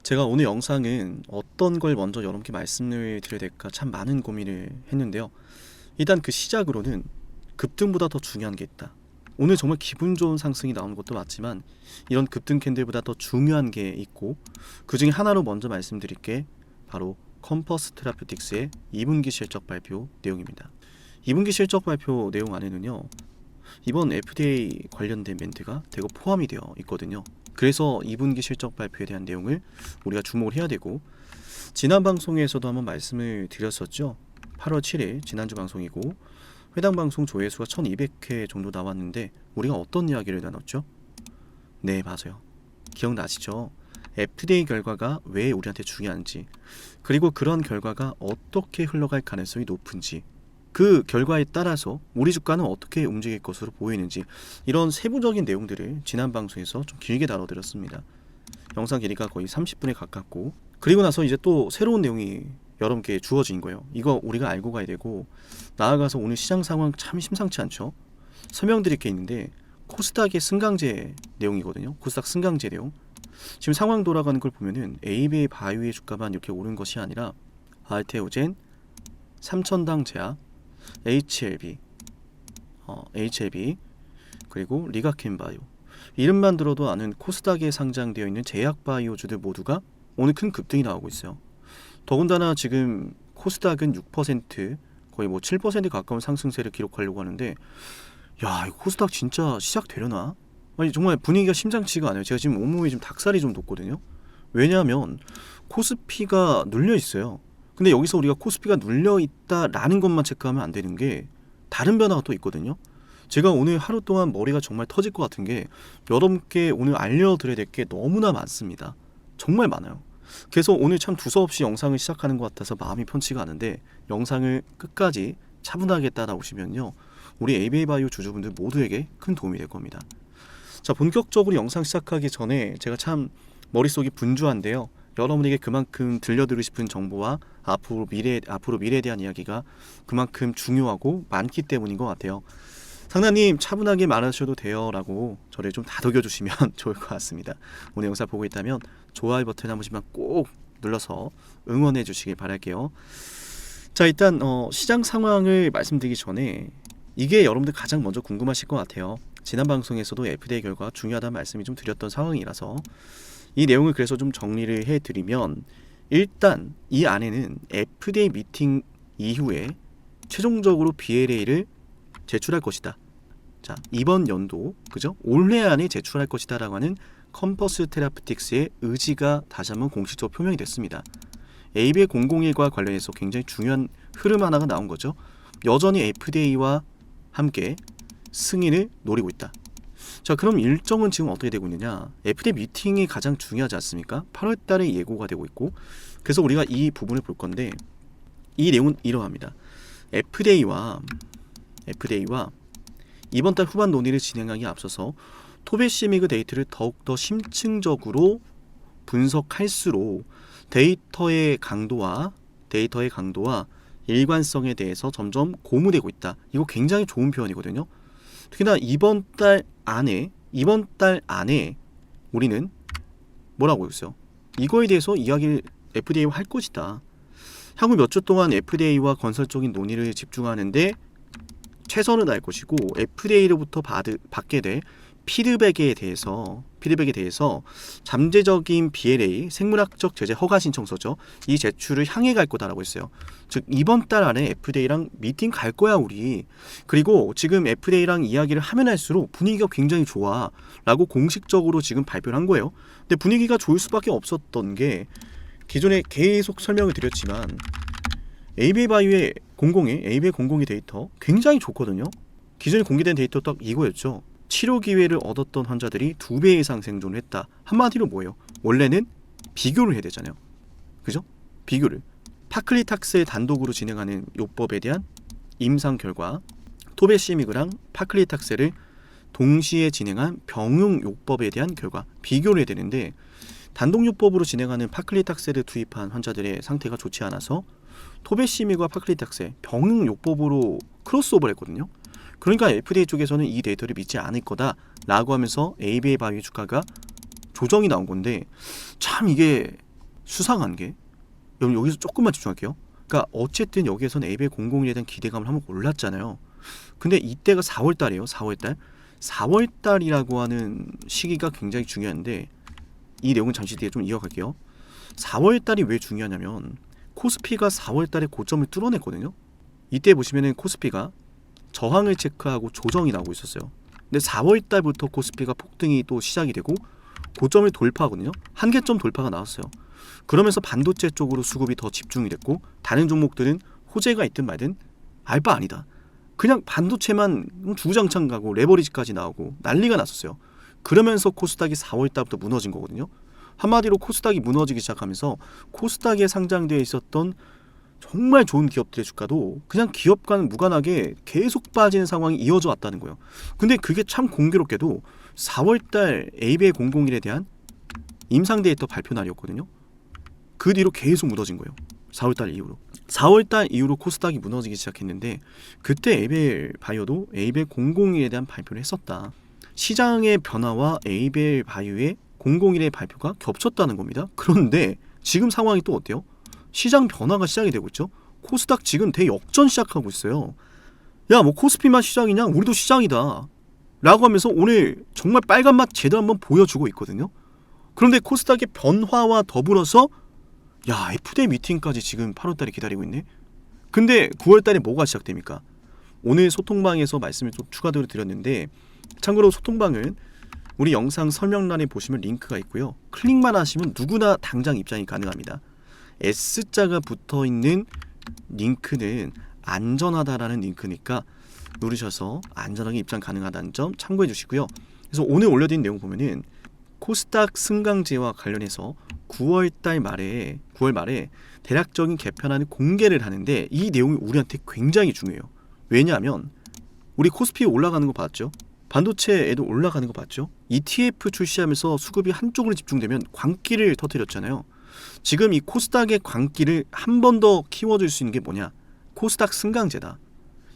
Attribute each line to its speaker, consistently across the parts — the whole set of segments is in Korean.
Speaker 1: 제가 오늘 영상은 어떤 걸 먼저 여러분께 말씀을 드려야 될까 참 많은 고민을 했는데요. 일단 그 시작으로는 급등보다 더 중요한 게 있다. 오늘 정말 기분 좋은 상승이 나오는 것도 맞지만 이런 급등 캔들보다 더 중요한 게 있고, 그 중에 하나로 먼저 말씀드릴 게 바로 컴퍼스 테라퓨틱스의 2분기 실적 발표 내용입니다. 2분기 실적 발표 내용 안에는요, 이번 FDA 관련된 멘트가 대거 포함이 되어 있거든요. 그래서 2분기 실적 발표에 대한 내용을 우리가 주목을 해야 되고, 지난 방송에서도 한번 말씀을 드렸었죠. 8월 7일 지난주 방송이고, 해당 방송 조회수가 1200회 정도 나왔는데 우리가 어떤 이야기를 나눴죠? 네, 맞아요. 기억나시죠? FDA 결과가 왜 우리한테 중요한지, 그리고 그런 결과가 어떻게 흘러갈 가능성이 높은지, 그 결과에 따라서 우리 주가는 어떻게 움직일 것으로 보이는지, 이런 세부적인 내용들을 지난 방송에서 좀 길게 다뤄드렸습니다. 영상 길이가 거의 30분에 가깝고, 그리고 나서 이제 또 새로운 내용이 여러분께 주어진 거예요. 이거 우리가 알고 가야 되고, 나아가서 오늘 시장 상황 참 심상치 않죠? 설명드릴 게 있는데, 코스닥의 승강제 내용이거든요. 코스닥 승강제 내용. 지금 상황 돌아가는 걸 보면은 ABA 바이오의 주가만 이렇게 오른 것이 아니라 알테오젠, 삼천당 제약, HLB, 그리고 리가켄바이오, 이름만 들어도 아는 코스닥에 상장되어 있는 제약바이오주들 모두가 오늘 큰 급등이 나오고 있어요. 더군다나 지금 코스닥은 6%, 거의 뭐 7% 가까운 상승세를 기록하려고 하는데, 야, 이 코스닥 진짜 시작되려나? 아니, 정말 분위기가 심상치가 않아요. 제가 지금 온몸에 좀 닭살이 좀 돋거든요. 왜냐하면 코스피가 눌려 있어요. 근데 여기서 우리가 코스피가 눌려 있다라는 것만 체크하면 안 되는 게, 다른 변화가 또 있거든요. 제가 오늘 하루 동안 머리가 정말 터질 것 같은 게, 여러분께 오늘 알려드려야 될 게 너무나 많습니다. 정말 많아요. 그래서 오늘 참 두서없이 영상을 시작하는 것 같아서 마음이 편치가 않은데, 영상을 끝까지 차분하게 따라오시면요, 우리 ABA 바이오 주주분들 모두에게 큰 도움이 될 겁니다. 자, 본격적으로 영상 시작하기 전에 제가 참 머릿속이 분주한데요. 여러분에게 그만큼 들려드리고 싶은 정보와 앞으로 미래에 대한 이야기가 그만큼 중요하고 많기 때문인 것 같아요. 상나님, 차분하게 말하셔도 돼요 라고 저를 좀 다독여 주시면 좋을 것 같습니다. 오늘 영상 보고 있다면 좋아요 버튼 한 번씩만 꼭 눌러서 응원해 주시길 바랄게요. 자, 일단 시장 상황을 말씀드리기 전에 이게 여러분들 가장 먼저 궁금하실 것 같아요. 지난 방송에서도 FDA 결과가 중요하다는 말씀이 좀 드렸던 상황이라서 이 내용을 그래서 좀 정리를 해드리면, 일단 이 안에는 FDA 미팅 이후에 최종적으로 BLA를 제출할 것이다. 자, 이번 연도, 그죠? 올해 안에 제출할 것이다 라고 하는 컴퍼스 테라퓨틱스의 의지가 다시 한번 공식적으로 표명이 됐습니다. ABA 001과 관련해서 굉장히 중요한 흐름 하나가 나온 거죠. 여전히 FDA와 함께 승인을 노리고 있다. 자, 그럼 일정은 지금 어떻게 되고 있느냐? FDA 미팅이 가장 중요하지 않습니까? 8월 달에 예고가 되고 있고, 그래서 우리가 이 부분을 볼 건데, 이 내용은 이러합니다. FDA와 이번 달 후반 논의를 진행하기에 앞서서 토베시미그 데이터를 더욱더 심층적으로 분석할수록 데이터의 강도와 일관성에 대해서 점점 고무되고 있다. 이거 굉장히 좋은 표현이거든요. 특히나 이번 달 안에 우리는 뭐라고 했어요? 이거에 대해서 이야기를 FDA와 할 것이다. 향후 몇 주 동안 FDA와 건설적인 논의를 집중하는데 최선을 다할 것이고, FDA로부터 받게 될 피드백에 대해서 잠재적인 BLA, 생물학적 제재 허가 신청서죠. 이 제출을 향해 갈 거다라고 했어요. 즉 이번 달 안에 FDA랑 미팅 갈 거야 우리. 그리고 지금 FDA랑 이야기를 하면 할수록 분위기가 굉장히 좋아 라고 공식적으로 지금 발표를 한 거예요. 근데 분위기가 좋을 수밖에 없었던 게, 기존에 계속 설명을 드렸지만 ABA 바이오의 ABA 002 데이터 굉장히 좋거든요. 기존에 공개된 데이터 딱 이거였죠. 치료 기회를 얻었던 환자들이 2배 이상 생존을 했다. 한마디로 뭐예요? 원래는 비교를 해야 되잖아요. 그죠? 비교를. 파클리탁스를 단독으로 진행하는 요법에 대한 임상 결과, 토베시미그랑 파클리탁스를 동시에 진행한 병용 요법에 대한 결과, 비교를 해야 되는데, 단독 요법으로 진행하는 파클리탁스를 투입한 환자들의 상태가 좋지 않아서 토베시미그와 파클리탁스 병용 요법으로 크로스오버를 했거든요. 그러니까 FDA 쪽에서는 이 데이터를 믿지 않을 거다라고 하면서 ABA 바이오 주가가 조정이 나온 건데, 참 이게 수상한 게, 여러분 여기서 조금만 집중할게요. 그러니까 어쨌든 여기에서는 에이베이 001에 대한 기대감을 한번 올랐잖아요. 근데 이때가 4월달이에요. 4월달. 4월달이라고 하는 시기가 굉장히 중요한데 이 내용은 잠시 뒤에 좀 이어갈게요. 4월달이 왜 중요하냐면 코스피가 4월달에 고점을 뚫어냈거든요. 이때 보시면은 코스피가 저항을 체크하고 조정이 나오고 있었어요. 근데 4월달부터 코스피가 폭등이 또 시작이 되고 고점을 돌파하거든요. 한계점 돌파가 나왔어요. 그러면서 반도체 쪽으로 수급이 더 집중이 됐고 다른 종목들은 호재가 있든 말든 알 바 아니다. 그냥 반도체만 주구장창 가고 레버리지까지 나오고 난리가 났었어요. 그러면서 코스닥이 4월달부터 무너진 거거든요. 한마디로 코스닥이 무너지기 시작하면서 코스닥에 상장되어 있었던 정말 좋은 기업들의 주가도 그냥 기업과는 무관하게 계속 빠지는 상황이 이어져 왔다는 거예요. 근데 그게 참 공교롭게도 4월달 에이베이 001에 대한 임상 데이터 발표 날이었거든요. 그 뒤로 계속 무너진 거예요. 4월달 이후로. 4월달 이후로 코스닥이 무너지기 시작했는데 그때 에이베이 바이오도 에이베이 001에 대한 발표를 했었다. 시장의 변화와 에이베이 바이오의 001의 발표가 겹쳤다는 겁니다. 그런데 지금 상황이 또 어때요? 시장 변화가 시작이 되고 있죠. 코스닥 지금 대역전 시작하고 있어요. 야, 뭐 코스피만 시장이냐? 우리도 시장이다 라고 하면서 오늘 정말 빨간 맛 제대로 한번 보여주고 있거든요. 그런데 코스닥의 변화와 더불어서 야, FDA 미팅까지 지금 8월달에 기다리고 있네. 근데 9월달에 뭐가 시작됩니까? 오늘 소통방에서 말씀을 좀 추가로 드렸는데 참고로 소통방은 우리 영상 설명란에 보시면 링크가 있고요. 클릭만 하시면 누구나 당장 입장이 가능합니다. S자가 붙어있는 링크는 안전하다라는 링크니까 누르셔서 안전하게 입장 가능하다는 점 참고해 주시고요. 그래서 오늘 올려드린 내용 보면은 코스닥 승강제와 관련해서 9월 말에 대략적인 개편안을 공개를 하는데 이 내용이 우리한테 굉장히 중요해요. 왜냐하면 우리 코스피 올라가는 거 봤죠? 반도체에도 올라가는 거 봤죠? ETF 출시하면서 수급이 한쪽으로 집중되면 광기를 터뜨렸잖아요. 지금 이 코스닥의 광기를 한 번 더 키워줄 수 있는 게 뭐냐? 코스닥 승강제다.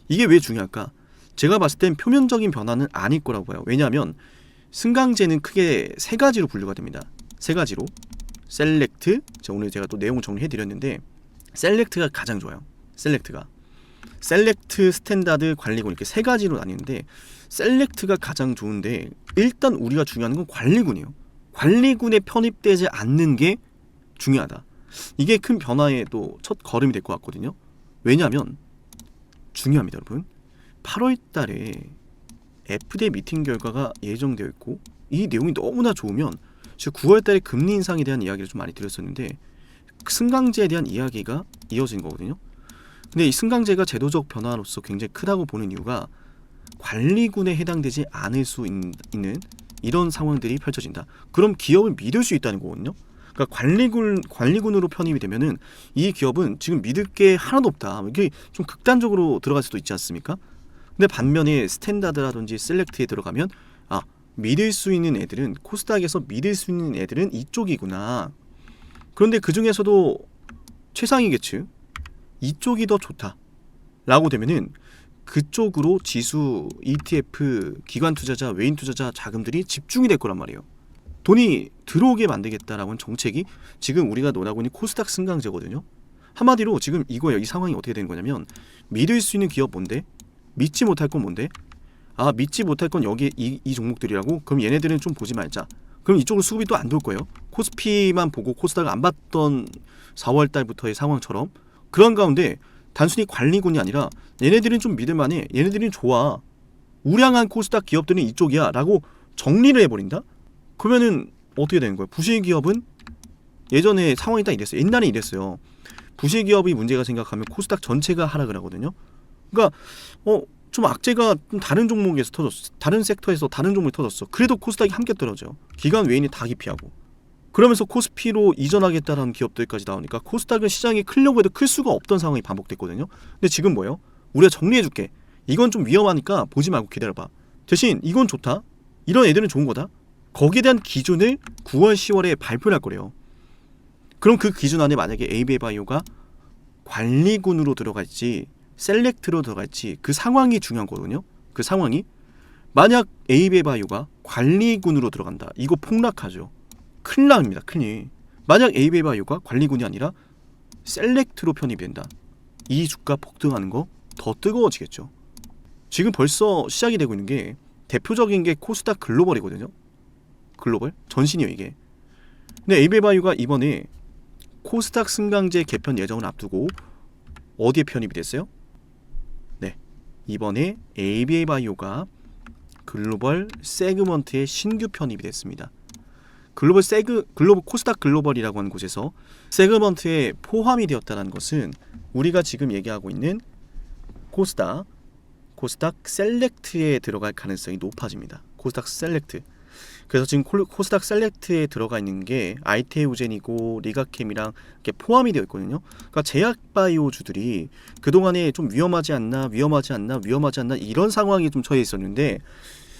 Speaker 1: 이게 왜 중요할까? 제가 봤을 땐 표면적인 변화는 아닐 거라고 봐요. 왜냐하면 승강제는 크게 세 가지로 분류가 됩니다. 세 가지로. 셀렉트, 오늘 제가 또 내용을 정리해 드렸는데 셀렉트가 가장 좋아요. 셀렉트, 스탠다드, 관리군 이렇게 세 가지로 나뉘는데 셀렉트가 가장 좋은데 일단 우리가 중요한 건 관리군이에요. 관리군에 편입되지 않는 게 중요하다. 이게 큰 변화의 또 첫 걸음이 될 것 같거든요. 왜냐하면 중요합니다, 여러분. 8월 달에 FDA 미팅 결과가 예정되어 있고 이 내용이 너무나 좋으면 제가 9월 달에 금리 인상에 대한 이야기를 좀 많이 드렸었는데 승강제에 대한 이야기가 이어진 거거든요. 근데 이 승강제가 제도적 변화로서 굉장히 크다고 보는 이유가 관리군에 해당되지 않을 수 있는 이런 상황들이 펼쳐진다. 그럼 기업을 믿을 수 있다는 거거든요. 그러니까 관리군으로 편입이 되면은 이 기업은 지금 믿을 게 하나도 없다. 이게 좀 극단적으로 들어갈 수도 있지 않습니까? 근데 반면에 스탠다드라든지 셀렉트에 들어가면 믿을 수 있는 애들은 코스닥에서 믿을 수 있는 애들은 이쪽이구나. 그런데 그 중에서도 최상위 계층 이쪽이 더 좋다 라고 되면은 그쪽으로 지수, ETF, 기관 투자자, 외인 투자자 자금들이 집중이 될 거란 말이에요. 돈이 들어오게 만들겠다라는 정책이 지금 우리가 논하고 있는 코스닥 승강제거든요. 한마디로 지금 이거예요. 이 상황이 어떻게 되는 거냐면 믿을 수 있는 기업 뭔데? 믿지 못할 건 뭔데? 믿지 못할 건 여기 이 종목들이라고? 그럼 얘네들은 좀 보지 말자. 그럼 이쪽으로 수급이 또 안 돌 거예요. 코스피만 보고 코스닥을 안 봤던 4월 달부터의 상황처럼. 그런 가운데 단순히 관리군이 아니라 얘네들은 좀 믿을만해. 얘네들은 좋아. 우량한 코스닥 기업들은 이쪽이야 라고 정리를 해버린다? 그러면은 어떻게 되는 거예요? 부실기업은 예전에 상황이 딱 이랬어요. 옛날에 이랬어요. 부실기업이 문제가 생각하면 코스닥 전체가 하락을 하거든요. 그러니까 좀 악재가 좀 다른 종목에서 터졌어. 다른 섹터에서 다른 종목이 터졌어. 그래도 코스닥이 함께 떨어져요. 기관 외인이 다 기피하고. 그러면서 코스피로 이전하겠다는 기업들까지 나오니까 코스닥은 시장이 크려고 해도 클 수가 없던 상황이 반복됐거든요. 근데 지금 뭐예요? 우리가 정리해줄게. 이건 좀 위험하니까 보지 말고 기다려봐. 대신 이건 좋다. 이런 애들은 좋은 거다. 거기에 대한 기준을 9월, 10월에 발표를 할 거래요. 그럼 그 기준 안에 만약에 에이베이 바이오가 관리군으로 들어갈지 셀렉트로 들어갈지 그 상황이 중요한 거거든요. 그 상황이 만약 에이베이 바이오가 관리군으로 들어간다. 이거 폭락하죠. 큰일 납니다. 큰일. 만약 에이비바이오가 관리군이 아니라 셀렉트로 편입이 된다. 이 주가 폭등하는 거 더 뜨거워지겠죠. 지금 벌써 시작이 되고 있는 게 대표적인 게 코스닥 글로벌이거든요. 글로벌 전신이에요 이게. 근데 에이비바이오가 이번에 코스닥 승강제 개편 예정을 앞두고 어디에 편입이 됐어요? 네, 이번에 에이비바이오가 글로벌 세그먼트에 신규 편입이 됐습니다. 글로벌 코스닥 글로벌이라고 하는 곳에서 세그먼트에 포함이 되었다는 것은 우리가 지금 얘기하고 있는 코스닥 셀렉트에 들어갈 가능성이 높아집니다. 코스닥 셀렉트. 그래서 지금 코스닥 셀렉트에 들어가 있는 게 아이테우젠이고 리가캠이랑 이렇게 포함이 되어 있거든요. 그러니까 제약바이오주들이 그동안에 좀 위험하지 않나 이런 상황이 좀 처해 있었는데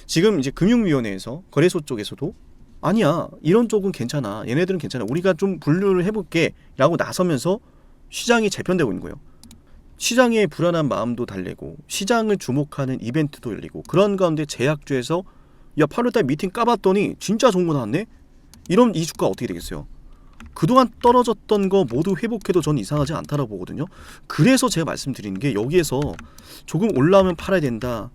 Speaker 1: 지금 이제 금융위원회에서 거래소 쪽에서도 아니야 이런 쪽은 괜찮아 얘네들은 괜찮아 우리가 좀 분류를 해볼게 라고 나서면서 시장이 재편되고 있는 거예요. 시장의 불안한 마음도 달래고 시장을 주목하는 이벤트도 열리고 그런 가운데 제약주에서 야 8월달 미팅 까봤더니 진짜 좋은 거 나왔네? 이런 이 주가 어떻게 되겠어요? 그동안 떨어졌던 거 모두 회복해도 전 이상하지 않다라고 보거든요. 그래서 제가 말씀드리는 게 여기에서 조금 올라오면 팔아야 된다.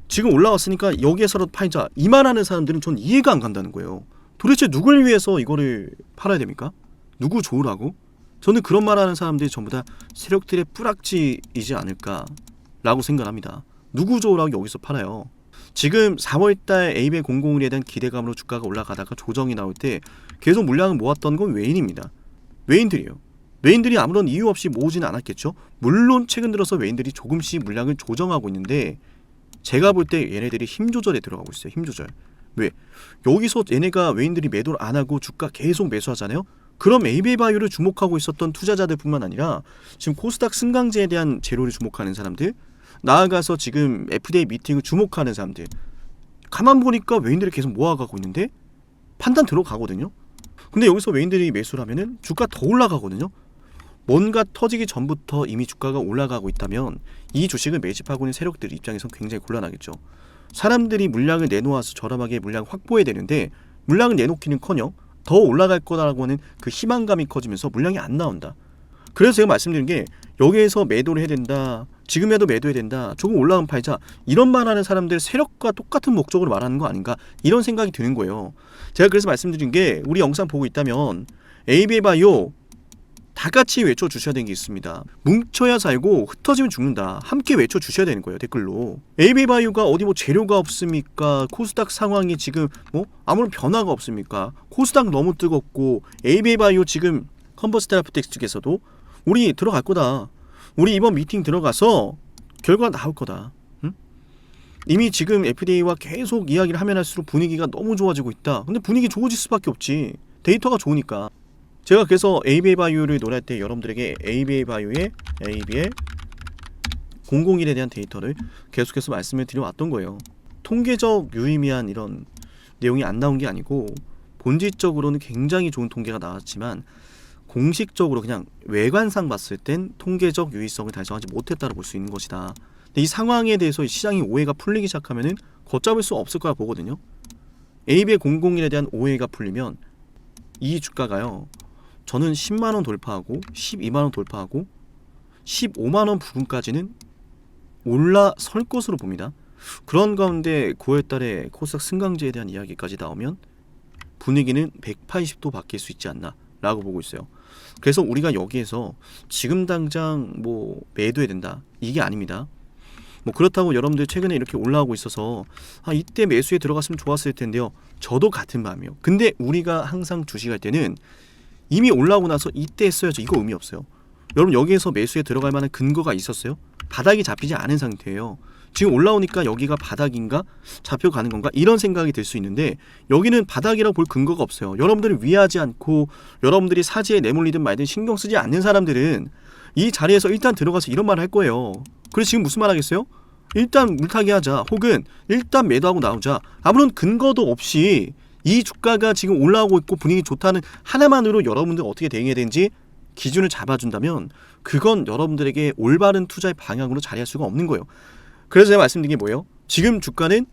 Speaker 1: 지금 올라왔으니까 여기에서라도 팔자 이 말하는 사람들은 전 이해가 안 간다는 거예요. 도대체 누굴 위해서 이거를 팔아야 됩니까? 누구 좋으라고? 저는 그런 말하는 사람들이 전부 다 세력들의 뿌락지이지 않을까라고 생각합니다. 누구 좋으라고 여기서 팔아요? 지금 4월달 AB001에 대한 기대감으로 주가가 올라가다가 조정이 나올 때 계속 물량을 모았던 건 외인입니다. 외인들이에요. 외인들이 아무런 이유 없이 모으지는 않았겠죠. 물론 최근 들어서 외인들이 조금씩 물량을 조정하고 있는데 제가 볼 때 얘네들이 힘 조절에 들어가고 있어요. 힘 조절. 왜? 여기서 얘네가 외인들이 매도를 안 하고 주가 계속 매수하잖아요. 그럼 에이비바이오를 주목하고 있었던 투자자들뿐만 아니라 지금 코스닥 승강제에 대한 재료를 주목하는 사람들, 나아가서 지금 FDA 미팅을 주목하는 사람들, 가만 보니까 외인들이 계속 모아가고 있는데 판단 들어가거든요. 근데 여기서 외인들이 매수를 하면은 주가 더 올라가거든요. 뭔가 터지기 전부터 이미 주가가 올라가고 있다면 이 주식을 매집하고 있는 세력들 입장에선 굉장히 곤란하겠죠. 사람들이 물량을 내놓아서 저렴하게 물량을 확보해야 되는데 물량을 내놓기는커녕 더 올라갈 거라고 하는 그 희망감이 커지면서 물량이 안 나온다. 그래서 제가 말씀드린 게 여기에서 매도를 해야 된다. 지금이라도 매도해야 된다. 조금 올라가면 팔자. 이런 말하는 사람들 세력과 똑같은 목적으로 말하는 거 아닌가? 이런 생각이 드는 거예요. 제가 그래서 말씀드린 게 우리 영상 보고 있다면 에이비바이오 다 같이 외쳐주셔야 되는 게 있습니다. 뭉쳐야 살고 흩어지면 죽는다. 함께 외쳐주셔야 되는 거예요. 댓글로. 에이비바이오가 어디 뭐 재료가 없습니까? 코스닥 상황이 지금 뭐 아무런 변화가 없습니까? 코스닥 너무 뜨겁고 에이비바이오 지금 컨버스 테라피틱스 측에서도 우리 들어갈 거다. 우리 이번 미팅 들어가서 결과가 나올 거다. 응? 이미 지금 FDA와 계속 이야기를 하면 할수록 분위기가 너무 좋아지고 있다. 근데 분위기 좋아질 수밖에 없지. 데이터가 좋으니까. 제가 그래서 ABA바이오를 논할 때 여러분들에게 ABA바이오의 ABL 001에 대한 데이터를 계속해서 말씀을 드려왔던 거예요. 통계적 유의미한 이런 내용이 안 나온 게 아니고 본질적으로는 굉장히 좋은 통계가 나왔지만 공식적으로 그냥 외관상 봤을 땐 통계적 유의성을 달성하지 못했다고 볼 수 있는 것이다. 근데 이 상황에 대해서 시장이 오해가 풀리기 시작하면은 걷잡을 수 없을 거라 보거든요. ABL 001에 대한 오해가 풀리면 이 주가가요. 저는 10만원 돌파하고 12만원 돌파하고 15만원 부근까지는 올라설 것으로 봅니다. 그런 가운데 9월달에 코스닥 승강제에 대한 이야기까지 나오면 분위기는 180도 바뀔 수 있지 않나 라고 보고 있어요. 그래서 우리가 여기에서 지금 당장 뭐 매도해야 된다 이게 아닙니다. 뭐 그렇다고 여러분들 최근에 이렇게 올라오고 있어서 이때 매수에 들어갔으면 좋았을 텐데요. 저도 같은 마음이에요. 근데 우리가 항상 주식할 때는 이미 올라오고 나서 이때 했어야죠. 이거 의미 없어요. 여러분 여기에서 매수에 들어갈 만한 근거가 있었어요? 바닥이 잡히지 않은 상태예요. 지금 올라오니까 여기가 바닥인가? 잡혀가는 건가? 이런 생각이 들 수 있는데 여기는 바닥이라고 볼 근거가 없어요. 여러분들이 위하지 않고 여러분들이 사지에 내몰리든 말든 신경 쓰지 않는 사람들은 이 자리에서 일단 들어가서 이런 말을 할 거예요. 그래서 지금 무슨 말 하겠어요? 일단 물타기 하자 혹은 일단 매도하고 나오자. 아무런 근거도 없이 이 주가가 지금 올라오고 있고 분위기 좋다는 하나만으로 여러분들 어떻게 대응해야 되는지 기준을 잡아준다면 그건 여러분들에게 올바른 투자의 방향으로 자리할 수가 없는 거예요. 그래서 제가 말씀드린 게 뭐예요? 지금 주가는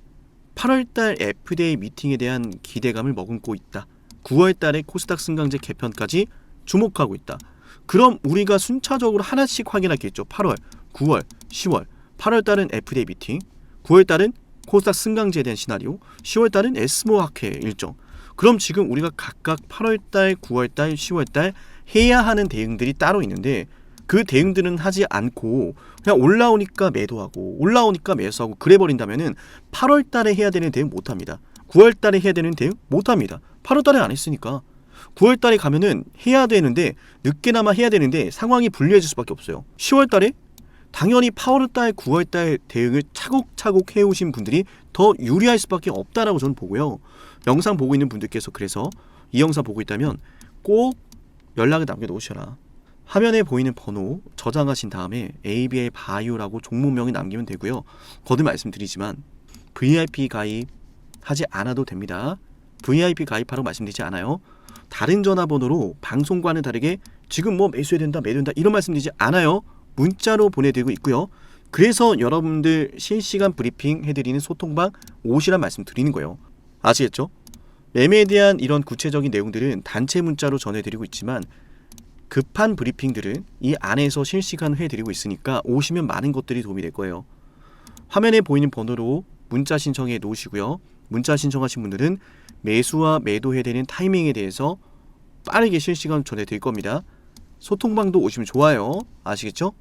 Speaker 1: 8월달 FDA 미팅에 대한 기대감을 머금고 있다. 9월 달에 코스닥 승강제 개편까지 주목하고 있다. 그럼 우리가 순차적으로 하나씩 확인하겠죠. 8월, 9월, 10월. 8월 달은 FDA 미팅, 9월 달은 코스닥 승강제에 대한 시나리오, 10월 달은 에스모 학회 일정. 그럼 지금 우리가 각각 8월 달, 9월 달, 10월 달 해야 하는 대응들이 따로 있는데 그 대응들은 하지 않고 그냥 올라오니까 매도하고 올라오니까 매수하고 그래 버린다면은 8월 달에 해야 되는 대응 못 합니다. 9월 달에 해야 되는 대응 못 합니다. 8월 달에 안 했으니까 9월 달에 가면은 해야 되는데 늦게나마 해야 되는데 상황이 불리해질 수밖에 없어요. 10월 달에 당연히 8월 달, 9월 달 대응을 차곡차곡 해오신 분들이 더 유리할 수밖에 없다라고 저는 보고요. 영상 보고 있는 분들께서 그래서 이 영상 보고 있다면 꼭 연락을 남겨놓으셔라. 화면에 보이는 번호 저장하신 다음에 ABL 바이오라고 종목명이 남기면 되고요. 거듭 말씀드리지만 VIP 가입하지 않아도 됩니다. VIP 가입하라고 말씀드리지 않아요. 다른 전화번호로 방송과는 다르게 지금 뭐 매수해야 된다, 매도해야 된다 이런 말씀드리지 않아요. 문자로 보내드리고 있고요. 그래서 여러분들 실시간 브리핑 해드리는 소통방 오시란 말씀 드리는 거예요. 아시겠죠? 매매에 대한 이런 구체적인 내용들은 단체 문자로 전해드리고 있지만 급한 브리핑들은 이 안에서 실시간 해드리고 있으니까 오시면 많은 것들이 도움이 될 거예요. 화면에 보이는 번호로 문자 신청해 놓으시고요. 문자 신청하신 분들은 매수와 매도해야 되는 타이밍에 대해서 빠르게 실시간 전해드릴 겁니다. 소통방도 오시면 좋아요. 아시겠죠?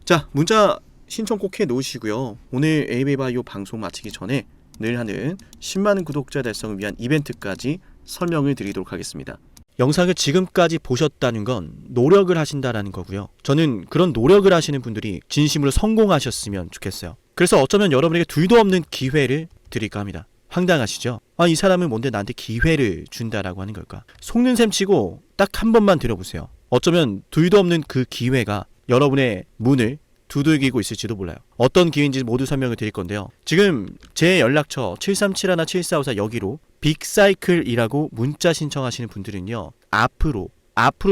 Speaker 1: 자, 문자 신청 꼭 해 놓으시고요. 오늘 AB바이오 방송 마치기 전에 늘 하는 10만원 구독자 달성을 위한 이벤트까지 설명을 드리도록 하겠습니다. 영상을 지금까지 보셨다는 건 노력을 하신다라는 거고요. 저는 그런 노력을 하시는 분들이 진심으로 성공하셨으면 좋겠어요. 그래서 어쩌면 여러분에게 둘도 없는 기회를 드릴까 합니다. 황당하시죠? 아, 이 사람은 뭔데 나한테 기회를 준다라고 하는 걸까? 속는 셈 치고 딱 한 번만 들어보세요. 어쩌면 둘도 없는 그 기회가 여러분의 문을 두들기고 있을지도 몰라요. 어떤 기회인지 모두 설명을 드릴 건데요. 지금 제 연락처 7371-7454 여기로 빅사이클이라고 문자 신청하시는 분들은요. 앞으로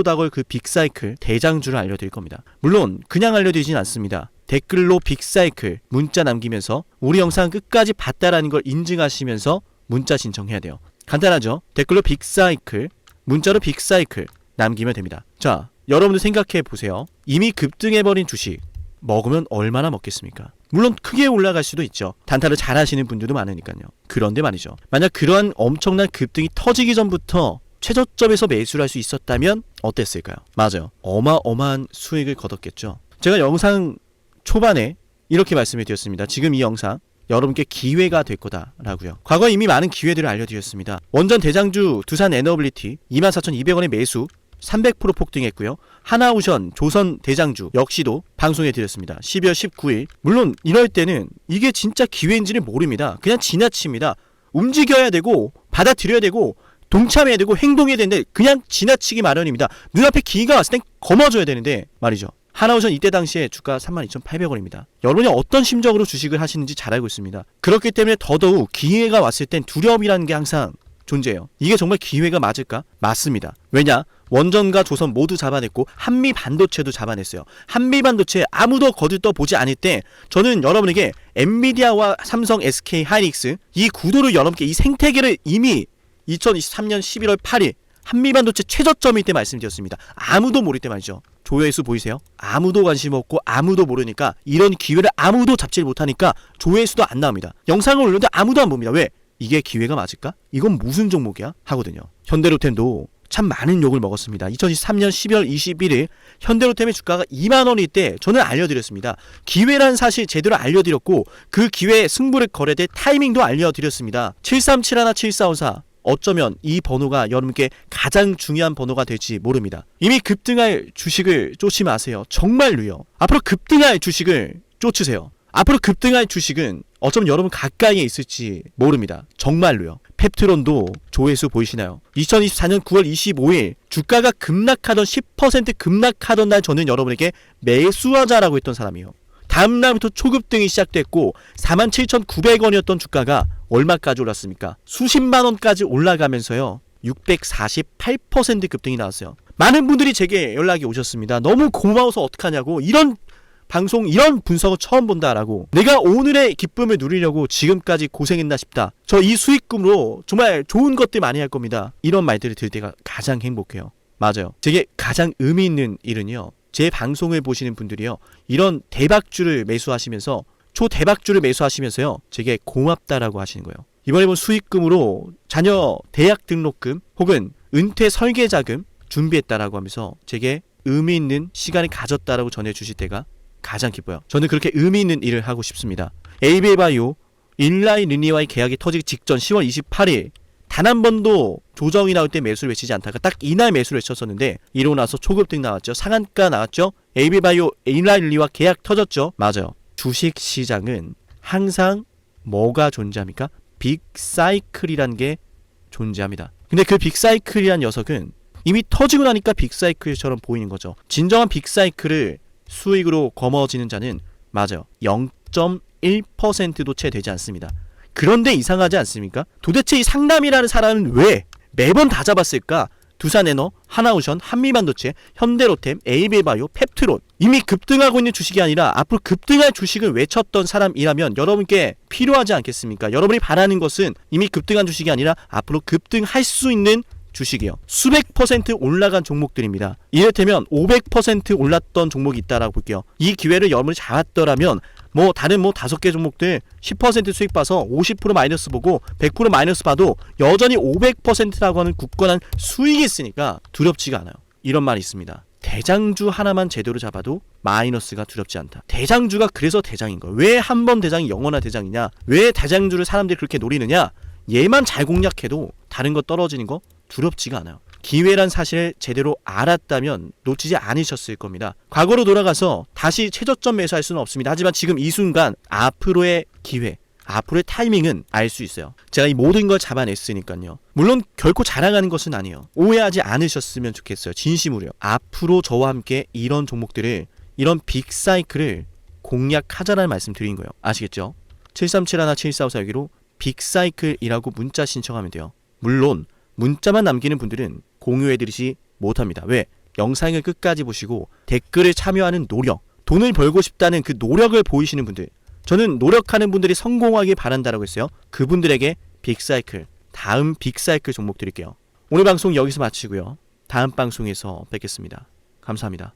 Speaker 1: 다가올 그 빅사이클 대장주를 알려드릴 겁니다. 물론 그냥 알려드리진 않습니다. 댓글로 빅사이클 문자 남기면서 우리 영상 끝까지 봤다라는 걸 인증하시면서 문자 신청해야 돼요. 간단하죠? 댓글로 빅사이클, 문자로 빅사이클 남기면 됩니다. 자, 여러분들 생각해 보세요. 이미 급등해버린 주식 먹으면 얼마나 먹겠습니까? 물론 크게 올라갈 수도 있죠. 단타를 잘 하시는 분들도 많으니까요. 그런데 말이죠. 만약 그러한 엄청난 급등이 터지기 전부터 최저점에서 매수를 할 수 있었다면 어땠을까요? 맞아요. 어마어마한 수익을 거뒀겠죠. 제가 영상 초반에 이렇게 말씀을 드렸습니다. 지금 이 영상 여러분께 기회가 될 거다라고요. 과거에 이미 많은 기회들을 알려드렸습니다. 원전 대장주 두산 에너빌리티 24,200원의 매수 300% 폭등했고요. 하나오션 조선 대장주 역시도 방송해드렸습니다. 12월 19일. 물론 이럴 때는 이게 진짜 기회인지를 모릅니다. 그냥 지나칩니다. 움직여야 되고 받아들여야 되고 동참해야 되고 행동해야 되는데 그냥 지나치기 마련입니다. 눈앞에 기회가 왔을 땐 거머줘야 되는데 말이죠. 하나오션 이때 당시에 주가 32,800원입니다. 여러분이 어떤 심정으로 주식을 하시는지 잘 알고 있습니다. 그렇기 때문에 더더욱 기회가 왔을 땐 두려움이라는 게 항상 존재해요. 이게 정말 기회가 맞을까? 맞습니다. 왜냐? 원전과 조선 모두 잡아냈고 한미반도체도 잡아냈어요. 한미반도체 아무도 거들떠보지 않을 때 저는 여러분에게 엔비디아와 삼성, SK 하이닉스 이 구도를 여러분께 이 생태계를 이미 2023년 11월 8일 한미반도체 최저점일 때 말씀드렸습니다. 아무도 모를 때 말이죠. 조회수 보이세요? 아무도 관심 없고 아무도 모르니까 이런 기회를 아무도 잡지 못하니까 조회수도 안 나옵니다. 영상을 올렸는데 아무도 안 봅니다. 왜? 이게 기회가 맞을까? 이건 무슨 종목이야? 하거든요. 현대로템도 참 많은 욕을 먹었습니다. 2023년 12월 21일 현대로템의 주가가 2만원일 때 저는 알려드렸습니다. 기회란 사실 제대로 알려드렸고 그 기회에 승부를 걸어야 될 타이밍도 알려드렸습니다. 7371-7454 어쩌면 이 번호가 여러분께 가장 중요한 번호가 될지 모릅니다. 이미 급등할 주식을 쫓지 마세요. 정말로요. 앞으로 급등할 주식을 쫓으세요. 앞으로 급등할 주식은 어쩌면 여러분 가까이에 있을지 모릅니다. 정말로요. 펩트론도 조회수 보이시나요? 2024년 9월 25일 주가가 급락하던 10% 급락하던 날 저는 여러분에게 매수하자라고 했던 사람이에요. 다음 날부터 초급등이 시작됐고 47,900원이었던 주가가 얼마까지 올랐습니까? 수십만 원까지 올라가면서요. 648% 급등이 나왔어요. 많은 분들이 제게 연락이 오셨습니다. 너무 고마워서 어떡하냐고. 이런
Speaker 2: 방송 이런 분석을 처음 본다라고, 내가 오늘의 기쁨을 누리려고 지금까지 고생했나 싶다, 저 이 수익금으로 정말 좋은 것들 많이 할 겁니다, 이런 말들을 들을 때가 가장 행복해요. 맞아요. 제게 가장 의미 있는 일은요, 제 방송을 보시는 분들이요, 이런 대박주를 매수하시면서, 초대박주를 매수하시면서요, 제게 고맙다라고 하시는 거예요. 이번에 본 수익금으로 자녀 대학 등록금 혹은 은퇴 설계자금 준비했다라고 하면서 제게 의미 있는 시간을 가졌다라고 전해주실 때가 가장 기뻐요. 저는 그렇게 의미 있는 일을 하고 싶습니다. 에이비바이오 일라이 르니와의 계약이 터지기 직전 10월 28일 단 한 번도 조정이 나올 때 매수를 외치지 않다가 딱 이날 매수를 외쳤었는데, 이러고 나서 초급등 나왔죠. 상한가 나왔죠. 에이비바이오 일라이 르니와 계약 터졌죠. 맞아요. 주식시장은 항상 뭐가 존재합니까? 빅사이클이란 게 존재합니다. 근데 그 빅사이클이란 녀석은 이미 터지고 나니까 빅사이클처럼 보이는 거죠. 진정한 빅사이클을 수익으로 거머쥐는 자는 맞아요, 0.1%도 채 되지 않습니다. 그런데 이상하지 않습니까? 도대체 이 상남이라는 사람은 왜 매번 다 잡았을까? 두산에너, 하나오션, 한미반도체, 현대로템, 에이비바이오, 펩트론, 이미 급등하고 있는 주식이 아니라 앞으로 급등할 주식을 외쳤던 사람이라면 여러분께 필요하지 않겠습니까? 여러분이 바라는 것은 이미 급등한 주식이 아니라 앞으로 급등할 수 있는 주식이요, 수백 퍼센트 올라간 종목들입니다. 이를테면 500% 올랐던 종목이 있다라고 볼게요. 이 기회를 여러분이 잡았더라면 다른 5개 종목들 10% 수익 봐서 50% 마이너스 보고 100% 마이너스 봐도 여전히 500%라고 하는 굳건한 수익이 있으니까 두렵지가 않아요. 이런 말이 있습니다. 대장주 하나만 제대로 잡아도 마이너스가 두렵지 않다. 대장주가 그래서 대장인 거예요. 왜 한 번 대장이 영원한 대장이냐? 왜 대장주를 사람들이 그렇게 노리느냐? 얘만 잘 공략해도 다른 거 떨어지는 거 두렵지가 않아요. 기회란 사실을 제대로 알았다면 놓치지 않으셨을 겁니다. 과거로 돌아가서 다시 최저점 매수할 수는 없습니다. 하지만 지금 이 순간 앞으로의 기회, 앞으로의 타이밍은 알 수 있어요. 제가 이 모든 걸 잡아냈으니까요. 물론 결코 자랑하는 것은 아니에요. 오해하지 않으셨으면 좋겠어요. 진심으로요. 앞으로 저와 함께 이런 종목들을, 이런 빅사이클을 공략하자라는 말씀 드린 거예요. 아시겠죠? 7371-7454 빅사이클이라고 문자 신청하면 돼요. 물론 문자만 남기는 분들은 공유해드리지 못합니다. 왜? 영상을 끝까지 보시고 댓글을 참여하는 노력, 돈을 벌고 싶다는 그 노력을 보이시는 분들, 저는 노력하는 분들이 성공하길 바란다라고 했어요. 그분들에게 빅사이클, 다음 빅사이클 종목 드릴게요. 오늘 방송 여기서 마치고요, 다음 방송에서 뵙겠습니다. 감사합니다.